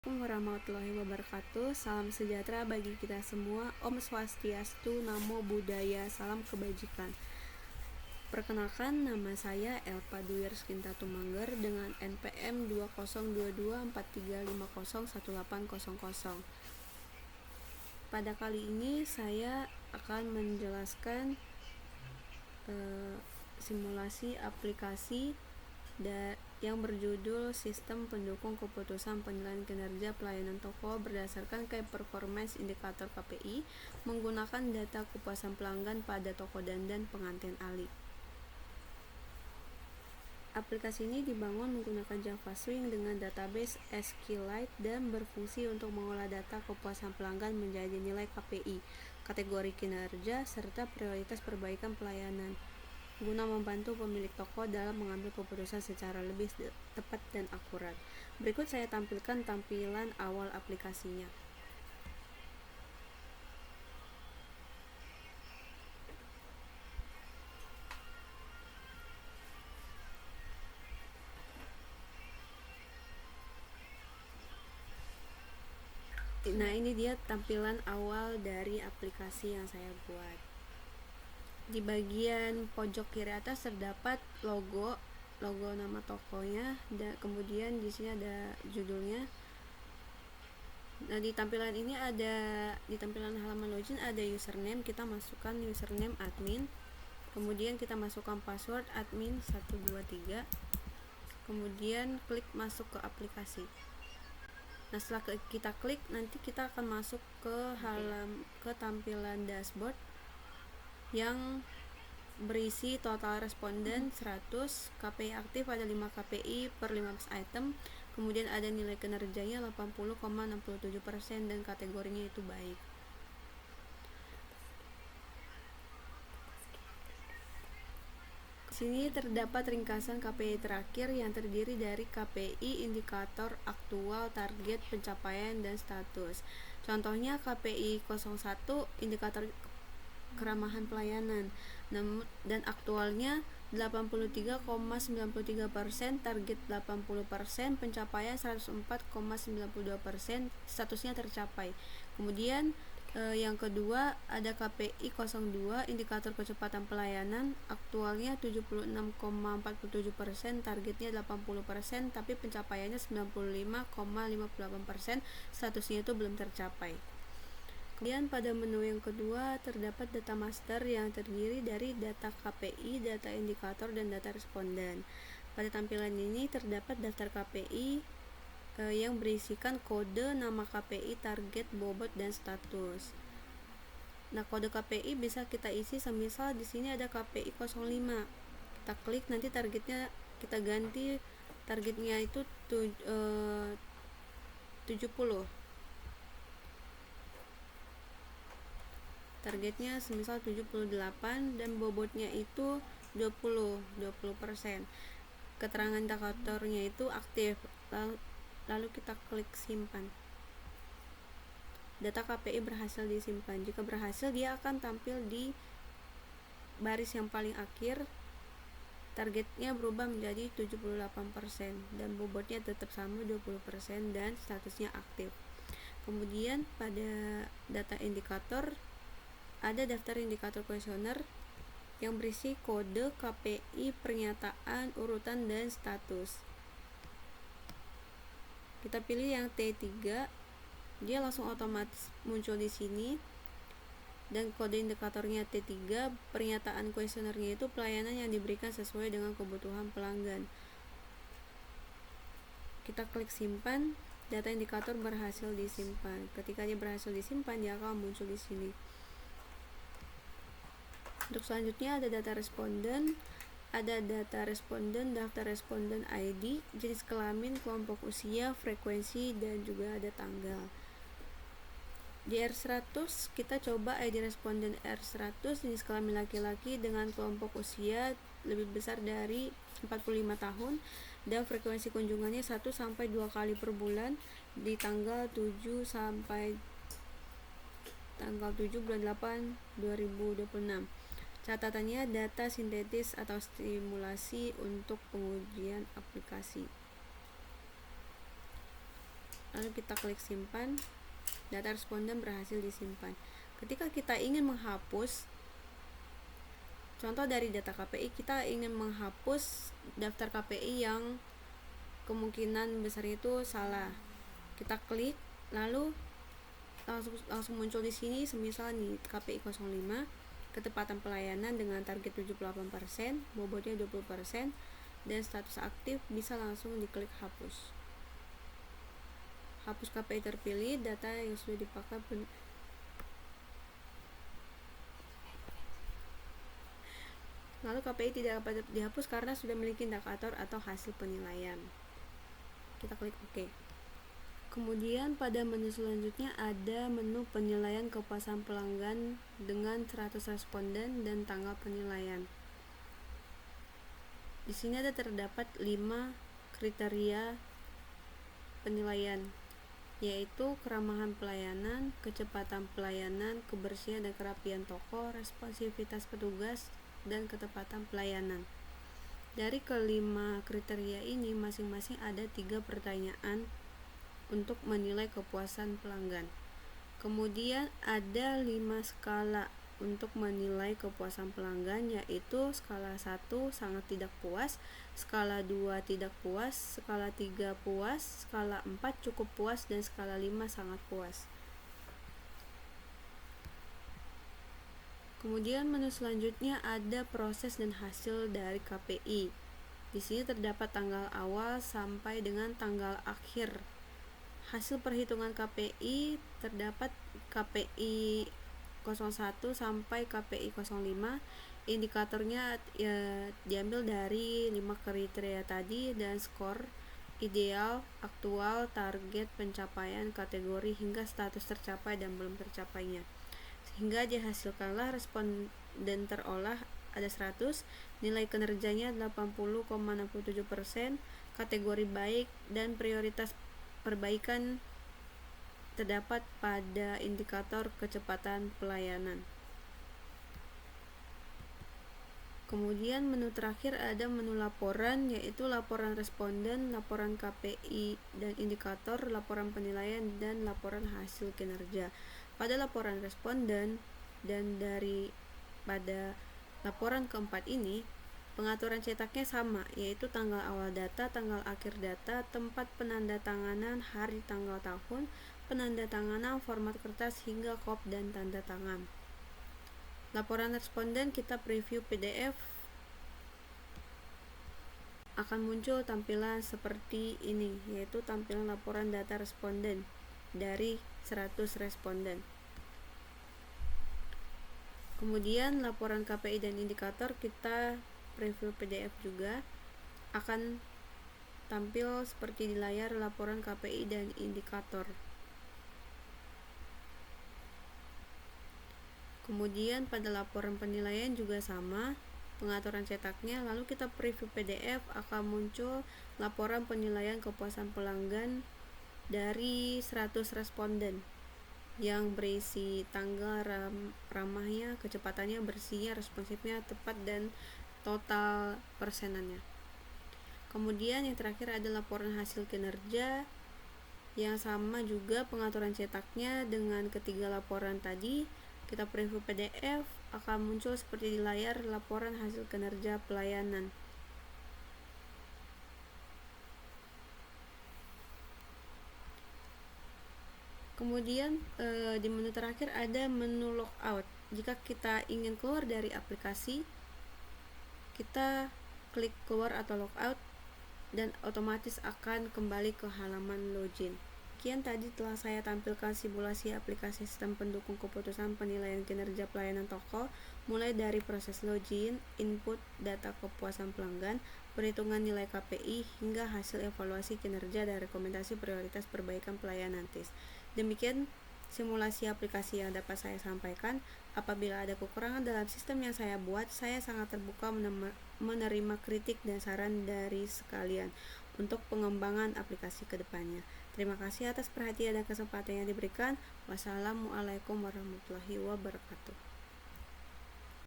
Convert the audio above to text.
Assalamualaikum warahmatullahi wabarakatuh. Salam sejahtera bagi kita semua. Om Swastiastu, Namo Buddhaya, salam kebajikan. Perkenalkan, nama saya Elpa Dwi Rizkinta Tumangger dengan NPM 202243501800. Pada kali ini saya akan menjelaskan simulasi aplikasi yang berjudul Sistem Pendukung Keputusan Penilaian Kinerja Pelayanan Toko berdasarkan Key Performance Indicator KPI menggunakan data kepuasan pelanggan pada toko dandan pengantin Ali. Aplikasi ini dibangun menggunakan Java Swing dengan database SQLite dan berfungsi untuk mengolah data kepuasan pelanggan menjadi nilai KPI, kategori kinerja, serta prioritas perbaikan pelayanan, guna membantu pemilik toko dalam mengambil keputusan secara lebih tepat dan akurat. Berikut saya tampilkan tampilan awal aplikasinya. Nah, ini dia tampilan awal dari aplikasi yang saya buat. Di bagian pojok kiri atas terdapat logo nama tokonya, dan kemudian di sini ada judulnya. Nah, di tampilan ini di tampilan halaman login ada username, kita masukkan username admin, kemudian kita masukkan password admin 123, kemudian klik masuk ke aplikasi. Nah, setelah kita klik, nanti kita akan masuk ke tampilan dashboard yang berisi total responden 100, KPI aktif ada 5 KPI per 15 item, kemudian ada nilai kinerjanya 80,67% dan kategorinya itu baik. Di sini terdapat ringkasan KPI terakhir yang terdiri dari KPI indikator aktual, target, pencapaian, dan status. Contohnya KPI 01 indikator keramahan pelayanan, dan aktualnya 83,93%, target 80%, pencapaian 104,92%, statusnya tercapai. Kemudian yang kedua ada KPI 02 indikator kecepatan pelayanan, aktualnya 76,47%, targetnya 80%, tapi pencapaiannya 95,58%, statusnya itu belum tercapai. Kemudian pada menu yang kedua terdapat data master yang terdiri dari data KPI, data indikator, dan data responden. Pada tampilan ini terdapat daftar KPI yang berisikan kode, nama KPI, target, bobot, dan status. Nah, kode KPI bisa kita isi, semisal di sini ada KPI 05. Kita klik, nanti targetnya kita ganti, targetnya itu 70. Targetnya semisal 78 dan bobotnya itu 20%. Keterangan indikatornya itu aktif. Lalu kita klik simpan. Data KPI berhasil disimpan. Jika berhasil, dia akan tampil di baris yang paling akhir. Targetnya berubah menjadi 78% dan bobotnya tetap sama 20% dan statusnya aktif. Kemudian pada data indikator ada daftar indikator kuesioner yang berisi kode, KPI, pernyataan, urutan, dan status. Kita pilih yang T3, dia langsung otomatis muncul di sini, dan kode indikatornya T3. Pernyataan kuesionernya itu pelayanan yang diberikan sesuai dengan kebutuhan pelanggan. Kita klik simpan, data indikator berhasil disimpan. Ketika dia berhasil disimpan, dia akan muncul di sini. Untuk selanjutnya ada data responden. Ada data responden, daftar responden ID, jenis kelamin, kelompok usia, frekuensi, dan juga ada tanggal. Di R100 kita coba ID responden R100, jenis kelamin laki-laki dengan kelompok usia lebih besar dari 45 tahun, dan frekuensi kunjungannya 1 sampai 2 kali per bulan di tanggal 7 sampai tanggal 7 bulan 8 2026. Catatannya data sintetis atau stimulasi untuk pengujian aplikasi. lalu kita klik simpan. Data responden berhasil disimpan. Ketika kita ingin menghapus, contoh dari data KPI, kita ingin menghapus daftar KPI yang kemungkinan besar itu salah. Kita klik, lalu langsung muncul di sini, semisal nih KPI 05, ketepatan pelayanan dengan target 78%, bobotnya 20%, dan status aktif, bisa langsung diklik hapus. Hapus KPI terpilih, data yang sudah dipakai lalu KPI tidak dapat dihapus karena sudah memiliki indikator atau hasil penilaian. Kita klik OK. Kemudian pada menu selanjutnya ada menu penilaian kepuasan pelanggan dengan 100 responden dan tanggal penilaian. Di sini ada terdapat 5 kriteria penilaian, yaitu keramahan pelayanan, kecepatan pelayanan, kebersihan dan kerapian toko, responsivitas petugas, dan ketepatan pelayanan. Dari kelima kriteria ini masing-masing ada 3 pertanyaan untuk menilai kepuasan pelanggan. Kemudian ada 5 skala untuk menilai kepuasan pelanggan, yaitu skala 1 sangat tidak puas, skala 2 tidak puas, skala 3 puas, skala 4 cukup puas, dan skala 5 sangat puas. Kemudian menu selanjutnya ada proses dan hasil dari KPI. Di sini terdapat tanggal awal sampai dengan tanggal akhir. Hasil perhitungan KPI terdapat KPI 01 sampai KPI 05. Indikatornya diambil dari 5 kriteria tadi dan skor ideal, aktual, target, pencapaian, kategori, hingga status tercapai dan belum tercapainya. Sehingga dihasilkanlah responden terolah ada 100, nilai kinerjanya 80,67%, kategori baik, dan prioritas perbaikan terdapat pada indikator kecepatan pelayanan. Kemudian menu terakhir ada menu laporan, yaitu laporan responden, laporan KPI dan indikator, laporan penilaian, dan laporan hasil kinerja. Pada laporan responden dan pada laporan keempat ini, pengaturan cetaknya sama, yaitu tanggal awal data, tanggal akhir data, tempat penandatanganan, hari, tanggal, tahun, penandatanganan, format kertas, hingga kop dan tanda tangan. Laporan responden kita preview PDF, akan muncul tampilan seperti ini, yaitu tampilan laporan data responden dari 100 responden. Kemudian laporan KPI dan indikator kita preview PDF juga, akan tampil seperti di layar laporan KPI dan indikator. Kemudian pada laporan penilaian juga sama, pengaturan cetaknya, lalu kita preview PDF, akan muncul laporan penilaian kepuasan pelanggan dari 100 responden yang berisi tanggal ramahnya, kecepatannya, bersihnya, responsifnya, tepat, dan total persenannya. Kemudian yang terakhir ada laporan hasil kinerja, yang sama juga pengaturan cetaknya dengan ketiga laporan tadi. Kita preview PDF, akan muncul seperti di layar laporan hasil kinerja pelayanan. Kemudian di menu terakhir ada menu logout. Jika kita ingin keluar dari aplikasi, kita klik keluar atau logout dan otomatis akan kembali ke halaman login. Sekian tadi telah saya tampilkan simulasi aplikasi sistem pendukung keputusan penilaian kinerja pelayanan toko, mulai dari proses login, input data kepuasan pelanggan, perhitungan nilai KPI, hingga hasil evaluasi kinerja dan rekomendasi prioritas perbaikan pelayanan TIS. Demikian simulasi aplikasi yang dapat saya sampaikan. Apabila ada kekurangan dalam sistem yang saya buat, saya sangat terbuka menerima kritik dan saran dari sekalian untuk pengembangan aplikasi ke depannya. Terima kasih atas perhatian dan kesempatan yang diberikan. Wassalamualaikum warahmatullahi wabarakatuh.